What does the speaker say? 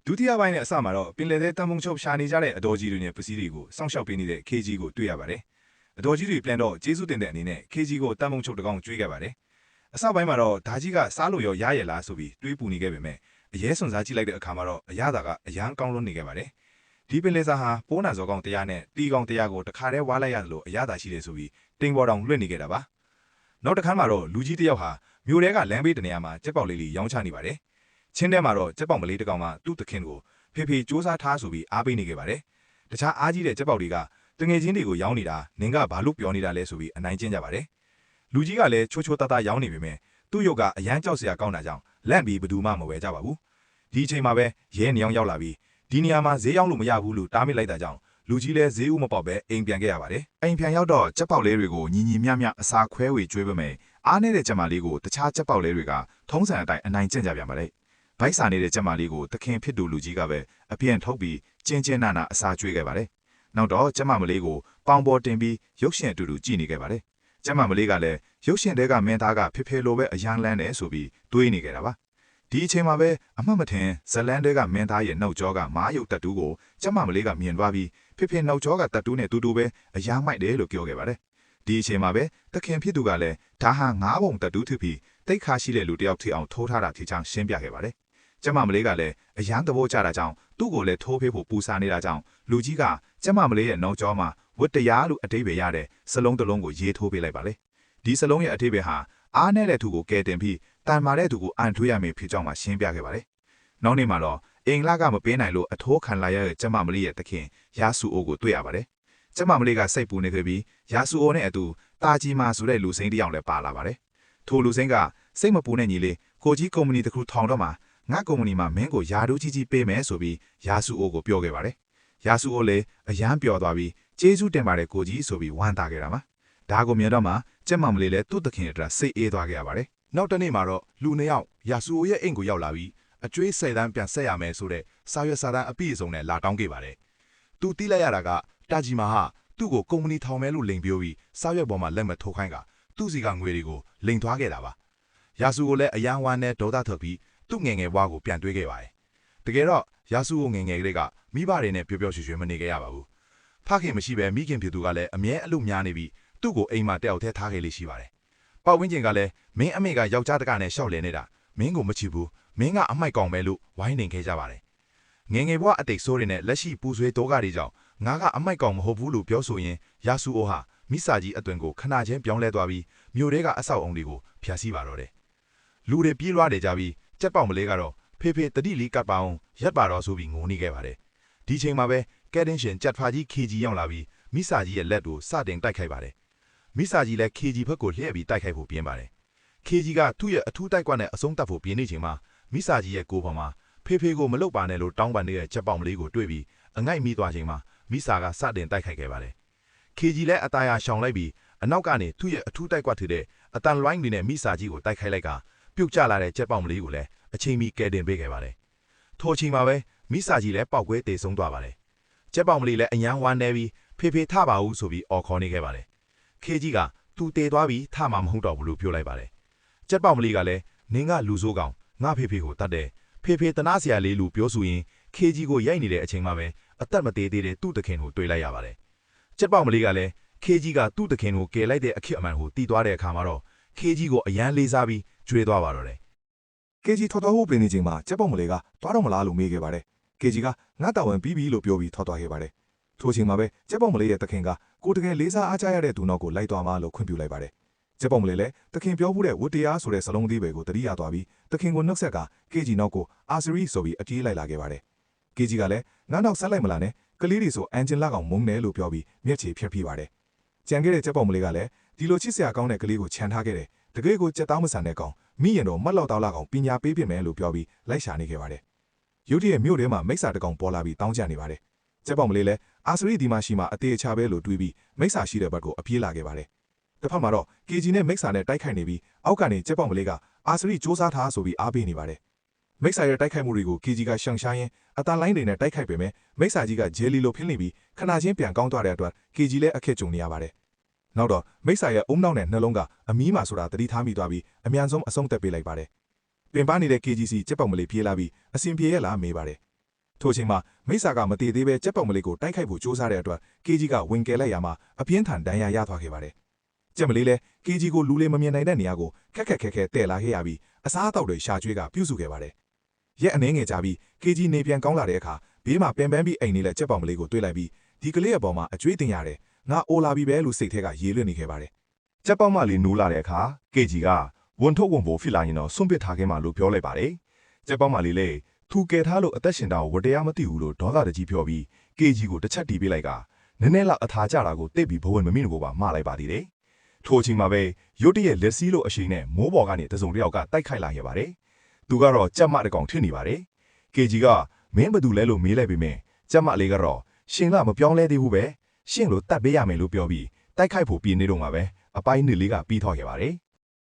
ဒုတိယပိုင်းနဲ့အစမှာတော့ပင်လယ်ထဲတန်ဖုံချုပ်ရှာနေကြတဲ့အတော်ကြီးတွေနဲ့ပစ္စည်းတွေကိုစောင့်ရှောက်ပေးနေတဲ့ KG ကိုတွေ့ရပါတယ်။အတော်ကြီးတွေပြန်တော့ကျေးဇူးတင်တဲ့အနေနဲ့ KG ကိုတန်ဖုံချုပ်တကောင်ကျွေးခဲ့ပါတယ်။အစပိုင်းမှာတော့ဓာကြီးကစားလို့ရောရရလားဆိုပြီးတွေးပူနေခဲ့ပေမဲ့အရဲစွန်စားကြည့်လိုက်တဲ့အခါမှာတော့အရသာကအရန်ကောင်းလွန်းနေခဲ့ပါတယ်။ဒီပင်လယ်စာဟာပိုးနာစော်ကောင်တရားနဲ့တီကောင်တရားကိုတခါတည်းဝါလိုက်ရတယ်လို့အရသာရှိတယ်ဆိုပြီးတင်ပေါ်တောင်လွှင့်နေခဲ့တာပါ။နောက်တစ်ခါမှတော့လူကြီးတယောက်ဟာမြို့ထဲကလမ်းဘေးတနေရာမှာကြက်ပေါက်လေးရောင်းချနေပါတယ်။ချင်းထဲမှာတော့ကြက်ပေါက်မလေးတစ်ကောင်ကသူ့သခင်ကိုဖေဖေစူးစမ်းထားဆိုပြီးအားပေးနေခဲ့ပါတယ်။တခြားအားကြီးတဲ့ကြက်ပေါက်တွေကတငယ်ချင်းတွေကိုရောင်းနေတာနင်ကဘာလို့ပြောနေတာလဲဆိုပြီးအနိုင်ကျင့်ကြပါတယ်။လူကြီးကလည်းချိုးချိုးသားသားရောင်းနေပေမဲ့သူ့ရုပ်ကအရန်ကြောက်စရာကောင်းတာကြောင့်လန့်ပြီးဘယ်သူမှမဝယ်ကြပါဘူး။ဒီအချိန်မှာပဲရဲနေအောင်ရောက်လာပြီးဒီနေရာမှာဈေးရောက်လို့မရဘူးလို့တားမြစ်လိုက်တာကြောင့်လူကြီးလည်းဈေးဥမပေါက်ပဲအိမ်ပြန်ခဲ့ရပါတယ်။အိမ်ပြန်ရောက်တော့ကြက်ပေါက်လေးတွေကိုညီညီမျှမျှအစာခွဲဝေကျွေးပေးမယ်။အားနေတဲ့ကြက်မလေးကိုတခြားကြက်ပေါက်လေးတွေကထုံးစံအတိုင်းအနိုင်ကျင့်ကြပြန်ပါလေ။ဘိုက်စာနေတဲ့ကြက်မလေးကိုသခင်ဖြစ်သူလူကြီးကပဲအပြင်းထုတ်ပြီးကျင်းကျင်းနာနာအစာကျွေးခဲ့ပါတယ်။နောက်တော့ကြက်မမလေးကိုပေါင်ပေါ်တင်ပြီးရုပ်ရှင်အတူတူကြည့်နေခဲ့ပါတယ်။ကြက်မမလေးကလည်းရုပ်ရှင်တဲကမင်းသားကဖေဖေလိုပဲအရန်လန်းတယ်ဆိုပြီးတွေးနေခဲ့တာပါ။ဒီအချိန်မှာပဲအမှတ်မထင်ဇလန်တဲကမင်းသားရဲ့နှုတ်ကြောကမားယုတ်တတူးကိုကြက်မမလေးကမြင်သွားပြီးဖေဖေနှုတ်ကြောကတတူးနဲ့တူတူပဲအရန်မိုက်တယ်လို့ပြောခဲ့ပါတယ်။ဒီအချိန်မှာပဲသခင်ဖြစ်သူကလည်းဒါဟာငါးပုံတတူးထပြီးတိတ်ခါရှိတဲ့လူတယောက်ထိအောင်ထိုးထားတာထိချောင်းရှင်းပြခဲ့ပါတယ်။ကျမမလေးကလည်းအရန်သဘောကျတာကြောင့်သူ့ကိုလည်းထိုးဖေးဖို့ပူစာနေတာကြောင့်လူကြီးကကျမမလေးရဲ့နှောင်းကြောမှာဝတ်တရားလို့အတိတ်ပဲရတဲ့စလုံးတစ်လုံးကိုရေးထိုးပေးလိုက်ပါလေ။ဒီစလုံးရဲ့အတိတ်ပဲဟာအားနဲ့တဲ့သူကိုကယ်တင်ပြီးတန်မာတဲ့သူကိုအန်ထွေးရမယ်ဖြစ်ကြောင်းမှရှင်းပြခဲ့ပါတယ်။နောက်နေ့မှာတော့အင်္ဂလာကမပေးနိုင်လို့အထိုးခံလာရတဲ့ကျမမလေးရဲ့သခင်ရာစုအိုကိုတွေ့ရပါတယ်။ကျမမလေးကစိတ်ပူနေခဲ့ပြီးရာစုအိုနဲ့အတူတာကြီးမာဆိုတဲ့လူစိမ်းတစ်ယောက်လည်းပါလာပါတယ်။ထိုလူစိမ်းကစိတ်မပူနဲ့ညီလေးကိုကြီးကုမ္ပဏီတစ်ခုထောင်တော့မှငါကုမ္ပဏီမှာမင်းကိုယာဒူးကြီးပေးမယ်ဆိုပြီးယာစုအိုကိုပြောခဲ့ပါတယ်။ယာစုအိုလည်းအယမ်းပျော်သွားပြီးကျေးဇူးတင်ပါတယ်ကိုကြီးဆိုပြီးဝမ်းသာခဲ့တာပါ။ဒါကိုမြင်တော့မှကျက်မမလေးလည်းသူ့သခင်အတွက်စိတ်အေးသွားခဲ့ရပါတယ်။နောက်တစ်နေ့မှာတော့လူနှစ်ယောက်ယာစုအိုရဲ့အိမ်ကိုရောက်လာပြီးအကျွေး10တန်းပြန်ဆက်ရမယ်ဆိုတဲ့စာရွက်စာတမ်းအပြည့်အစုံနဲ့လာတောင်းခဲ့ပါတယ်။သူတီးလိုက်ရတာကတာဂျီမာဟာသူ့ကိုကုမ္ပဏီထောင်မယ်လို့လိန်ပြောပြီးစာရွက်ပေါ်မှာလက်မထိုးခိုင်းကသူ့စီကငွေတွေကိုလိန်သွားခဲ့တာပါ။ယာစုကိုလည်းအယံဝမ်းနဲ့ဒေါသထွက်ပြီးသူ့ငယ်ငယ်ဘွားကိုပြန်တွေးခဲ့ပါတယ်။တကယ်တော့ယာစုကိုငယ်ငယ်ကလေးကမိဘတွေနဲ့ပျော်ပျော်ရွှင်ရွှင်မနေခဲ့ရပါဘူး။ဖခင်မရှိပဲမိခင်ဖြစ်သူကလည်းအမြဲအလုပ်များနေပြီးသူ့ကိုအိမ်မှာတယောက်တည်းထားခဲ့လေးရှိပါတယ်။ပတ်ဝန်းကျင်ကလည်းမင်းအမေကယောက်ျားတကနဲ့ရှောက်လည်နေတာမင်းကိုမချစ်ဘူးမင်းကအမိုက်ကောင်ပဲလို့ဝိုင်းနေခဲ့ကြပါတယ်။ငယ်ငယ်ဘွားအတိတ်ဆိုးတွေနဲ့လက်ရှိပူဆွေးတောကတွေကြောင့်ငါကအမိုက်ကောင်မဟုတ်ဘူးလို့ပြောဆိုရင်ယာစုအိုဟာမိစာကြီးအသွင်ကိုခဏချင်းပြောင်းလဲသွားပြီးမြို့ထဲကအဆောက်အုံတွေကိုဖျက်ဆီးပါတော့တယ်။လူတွေပြေးလွှားနေကြပြီးကြက်ပေါက်မလေးကတော့ဖေဖေတတိလီကပ်ပါအောင်ရက်ပါတော့ဆိုပြီးငိုနေခဲ့ပါတယ်။ဒီချိန်မှာပဲကဲတင်ရှင်ကြက်ဖာကြီး KG ရောက်လာပြီးမိစာကြီးရဲ့လက်ကိုစတင်တိုက်ခိုက်ပါတယ်။မိစာကြီးလည်း KG ဘက်ကိုလှည့်ပြီးတိုက်ခိုက်ဖို့ပြင်းပါတယ်။ KG ကသူ့ရဲ့အထူးတိုက်ကွက်နဲ့အဆုံးသတ်ဖို့ပြင်းနေချိန်မှာမိစာကြီးရဲ့ကိုယ်ပေါ်မှာဖေဖေကိုမလုပ်ပါနဲ့လို့တောင်းပန်နေတဲ့ကြက်ပေါက်မလေးကိုတွေ့ပြီးအငိုက်မိသွားချိန်မှာမိစာကစတင်တိုက်ခိုက်ခဲ့ပါတယ်။ KG လည်းအသားရရှောင်လိုက်ပြီးအနောက်ကနေသူ့ရဲ့အထူးတိုက်ကွက်ထူတဲ့အတန်လွိုင်းတွေနဲ့မိစာကြီးကိုတိုက်ခိုက်လိုက်ကပြုတ်ကျလာတဲ့ကြက်ပေါက်မလေးကိုလည်းအချိန်မီကယ်တင်ပေးခဲ့ပါတယ်။ထိုအချိန်မှာပဲမိစာကြီးလည်းပောက်ကွဲတေဆုံးသွားပါတယ်။ကြက်ပေါက်မလေးလည်းအယံဝမ်းနေပြီးဖေဖေထပါဦးဆိုပြီးအော်ခေါ်နေခဲ့ပါတယ်။ KG ကသူတေသွားပြီးထမှာမဟုတ်တော့ဘူးလို့ပြောလိုက်ပါတယ်။ကြက်ပေါက်မလေးကလည်းနင်းကလူဆိုးကောင်ငါဖေဖေကိုတတ်တယ်ဖေဖေတနာစရာလေးလူပြောဆိုရင် KG ကိုရိုက်နေတဲ့အချိန်မှာပဲအသက်မသေးသေးတဲ့သူ့သခင်ကိုတွေ့လိုက်ရပါတယ်။ကြက်ပေါက်မလေးကလည်း KG ကသူ့သခင်ကိုကယ်လိုက်တဲ့အခက်အမှန်ကိုတီးသွားတဲ့အခါမှာတော့ KG ကိုအယမ်းလေးစားပြီးကျွေးသွားပါတော့တယ်။ KG ထွက်သွားဖို့ပြင်နေချိန်မှာကြက်ပေါက်မလေးကသွားတော့မလားလို့မေးခဲ့ပါတယ်။ KG ကငါတာဝန်ပြီးပြီလို့ပြောပြီးထွက်သွားခဲ့ပါတယ်။ထိုအချိန်မှာပဲကြက်ပေါက်မလေးရဲ့သခင်ကကိုတကယ်လေးစားအားကြရတဲ့သူနောက်ကိုလိုက်သွားမှလို့ခွင့်ပြုလိုက်ပါတယ်။ကြက်ပေါက်မလေးလည်းသခင်ပြောမှုတဲ့ဝတ္တရားဆိုတဲ့စလုံးသေးပဲကိုတတိယသွားပြီးသခင်ကိုနှုတ်ဆက်က KG နောက်ကိုအာစရီဆိုပြီးအပြေးလိုက်လာခဲ့ပါတယ်။ KG ကလည်းငါနောက်ဆက်လိုက်မလားနဲ့ကလေးတွေဆိုအန်ဂျင်လာကောင်မုန်းတယ်လို့ပြောပြီးမျက်ခြေဖြတ်ပြပါတယ်။ကြံခဲ့တဲ့ကြက်ပေါက်မလေးကလည်းဒီလိုချစ်စရာကောင်းတဲ့ကလေးကိုခြံထားခဲ့တယ်။တကယ်ကိုကြက်သားမဆန်တဲ့ကောင်မိရင်တော့မတ်လောက်တောက်လာကောင်ပညာပေးပြမယ်လို့ပြောပြီးလိုက်ရှာနေခဲ့ပါတယ်။ရုတ်တရက်မြို့ထဲမှာမိစ္ဆာတကောင်ပေါ်လာပြီးတောင်းကြနေပါတယ်။ကြက်ပေါက်မလေးလည်းအာစရီဒီမှာရှိမှအသေးအချပဲလို့တွေးပြီးမိစ္ဆာရှိတဲ့ဘက်ကိုအပြေးလာခဲ့ပါတယ်။တစ်ဖက်မှာတော့ KG နဲ့မိစ္ဆာနဲ့တိုက်ခိုက်နေပြီးအောက်ကနေကြက်ပေါက်မလေးကအာစရီစူးစမ်းထားဆိုပြီးအားပေးနေပါတယ်။မိစ္ဆာရဲ့တိုက်ခိုက်မှုတွေကို KG ကရှောင်ရှားရင်းအတန်လိုင်းတွေနဲ့တိုက်ခိုက်ပေမဲ့မိစ္ဆာကြီးကဂျယ်လီလိုဖြစ်နေပြီးခဏချင်းပြန်ကောင်းသွားတဲ့အတွက် KG လည်းအခက်ကြုံနေရပါတယ်။နောက်တော့မိစ္ဆာရဲ့အုံနောက်နဲ့နှလုံးကအမီးမှာဆိုတာသတိထားမိသွားပြီးအမြန်ဆုံးအဆုံးသက်ပေးလိုက်ပါတယ်။ပင်ပန်းနေတဲ့ KG စီကြက်ပေါက်မလေးပြေးလာပြီးအစင်ပြေရလားမေးပါတယ် ထိုချိန်မှာမိစ္ဆာကမတည်သေးပဲကြက်ပေါက်မလေးကိုတိုက်ခိုက်ဖို့ကြိုးစားတဲ့အတွက် KG ကဝင်ကယ်လိုက်ရမှာအပြင်းထန်ဒဏ်ရာရသွားခဲ့ပါတယ်ကြက်မလေးလည်း KG ကိုလူလေးမမြင်နိုင်တဲ့နေရာကိုခက်ခက်ခဲခဲတည့်လာခဲ့ရပြီးအစားအသောက်တွေရှာကျွေးကပြုစုခဲ့ပါတယ်ရက်အနည်းငယ်ကြာပြီး KG နေပြန်ကောင်းလာတဲ့အခါဘေးမှာပင်ပန်းပြီးအိမ်နေတဲ့ကြက်ပေါက်မလေးကိုတွေ့လိုက်ပြီးဒီကလေးရဲ့ပေါ်မှာအကျွေးတင်ရတယ်ငါအိုလာပြီပဲလို့စိတ်ထဲကရေလွတ်နေခဲ့ပါတယ် ကြက်ပေါက်မလေးနိုးလာတဲ့အခါ KG ကဝန်ထုတ်ဝန်ဖို့ဖြစ်လာရင်တော့ဆွန့်ပစ်ထားခဲ့မှလို့ပြောလိုက်ပါတယ်ကြက်ပေါက်မလေးလည်းသူကယ်ထားလို့အသက်ရှင်တာကိုဝတရားမသိဘူးလို့ဒေါသတကြီးပြောပြီး KG ကိုတစ်ချက်တီးပေးလိုက်ကနည်းနည်းလောက်အထာကျတာကိုတိတ်ပြီးဘဝင်မမိကိုပါမှားလိုက်ပါသေးတယ်ထိုအချိန်မှာပဲရုတ်တရက်လက်စည်းလို့အရှိန်နဲ့မိုးပေါ်ကနေတစုံတစ်ယောက်ကတိုက်ခိုက်လာခဲ့ပါတယ်သူကတော့ကြက်မတကောင်ထင်နေပါတယ် KG ကမင်းဘသူလဲလို့မေးလိုက်ပေမဲ့ကြက်မလေးကတော့ရှင်ကမပြောင်းလဲသေးဘူးပဲရှင်လို့တတ်ပေးရမယ်လို့ပြောပြီးတိုက်ခိုက်ဖို့ပြင်နေတော့မှာပဲအပိုင်းနှစ်လေးကပြီးထောက်ခဲ့ပါတယ်